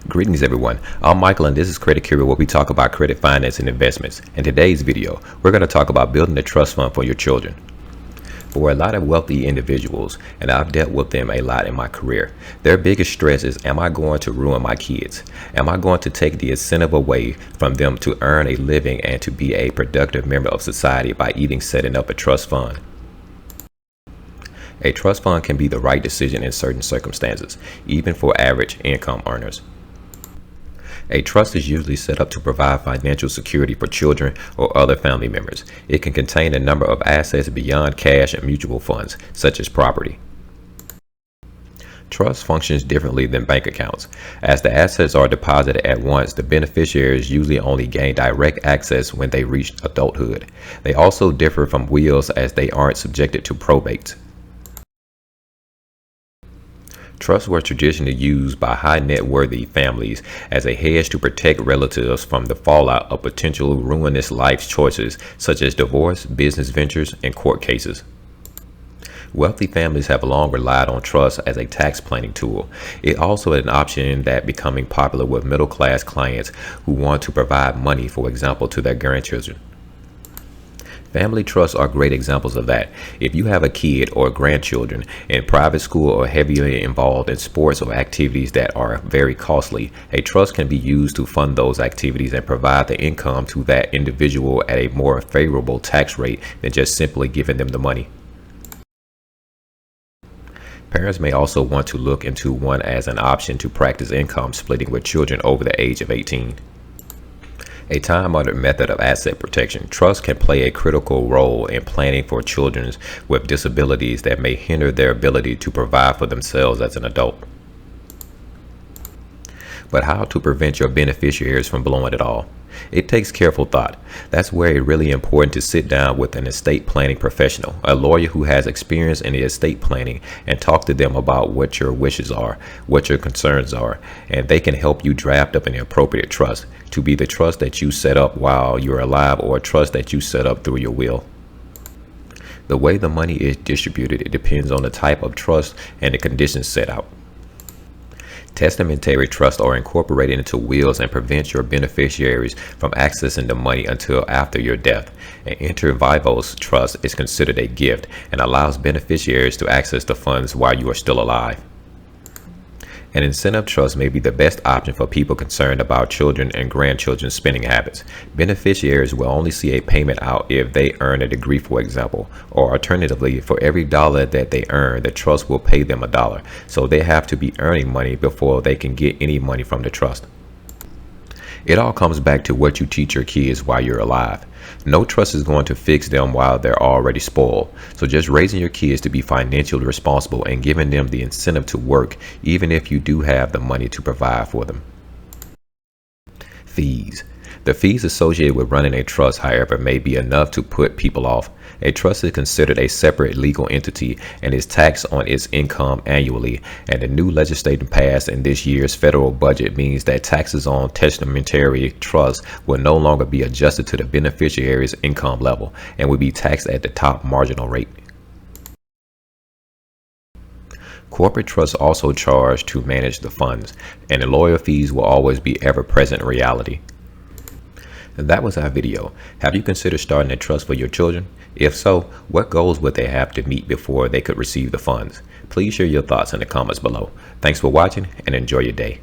Greetings everyone, I'm Michael and this is Credit Kuri, where we talk about credit, finance, and investments. In today's video, we're going to talk about building a trust fund for your children. For a lot of wealthy individuals, and I've dealt with them a lot in my career, their biggest stress is, am I going to ruin my kids? Am I going to take the incentive away from them to earn a living and to be a productive member of society by even setting up a trust fund? A trust fund can be the right decision in certain circumstances, even for average income earners. A trust is usually set up to provide financial security for children or other family members. It can contain a number of assets beyond cash and mutual funds, such as property. Trust functions differently than bank accounts. As the assets are deposited at once, the beneficiaries usually only gain direct access when they reach adulthood. They also differ from wills as they aren't subjected to probate. Trusts were traditionally used by high net worthy families as a hedge to protect relatives from the fallout of potential ruinous life choices such as divorce, business ventures, and court cases. Wealthy families have long relied on trusts as a tax planning tool. It also is an option that becoming popular with middle class clients who want to provide money, for example, to their grandchildren. Family trusts are great examples of that. If you have a kid or grandchildren in private school or heavily involved in sports or activities that are very costly, a trust can be used to fund those activities and provide the income to that individual at a more favorable tax rate than just simply giving them the money. Parents may also want to look into one as an option to practice income splitting with children over the age of 18. A time-honored method of asset protection, trusts can play a critical role in planning for children with disabilities that may hinder their ability to provide for themselves as an adult. But how to prevent your beneficiaries from blowing it all? It takes careful thought. That's where it's really important to sit down with an estate planning professional, a lawyer who has experience in the estate planning, and talk to them about what your wishes are, what your concerns are, and they can help you draft up an appropriate trust to be the trust that you set up while you're alive or a trust that you set up through your will. The way the money is distributed, it depends on the type of trust and the conditions set out. Testamentary trusts are incorporated into wills and prevent your beneficiaries from accessing the money until after your death. An inter vivos trust is considered a gift and allows beneficiaries to access the funds while you are still alive. An incentive trust may be the best option for people concerned about children and grandchildren's spending habits. Beneficiaries will only see a payment out if they earn a degree, for example, or alternatively, for every dollar that they earn, the trust will pay them $1. So they have to be earning money before they can get any money from the trust. It all comes back to what you teach your kids while you're alive. No trust is going to fix them while they're already spoiled. So just raising your kids to be financially responsible and giving them the incentive to work, even if you do have the money to provide for them. Fees. The fees associated with running a trust, however, may be enough to put people off. A trust is considered a separate legal entity and is taxed on its income annually, and the new legislation passed in this year's federal budget means that taxes on testamentary trusts will no longer be adjusted to the beneficiary's income level and will be taxed at the top marginal rate. Corporate trusts also charge to manage the funds, and the lawyer fees will always be ever-present reality. And that was our video. Have you considered starting a trust for your children? If so, what goals would they have to meet before they could receive the funds? Please share your thoughts in the comments below. Thanks for watching and enjoy your day.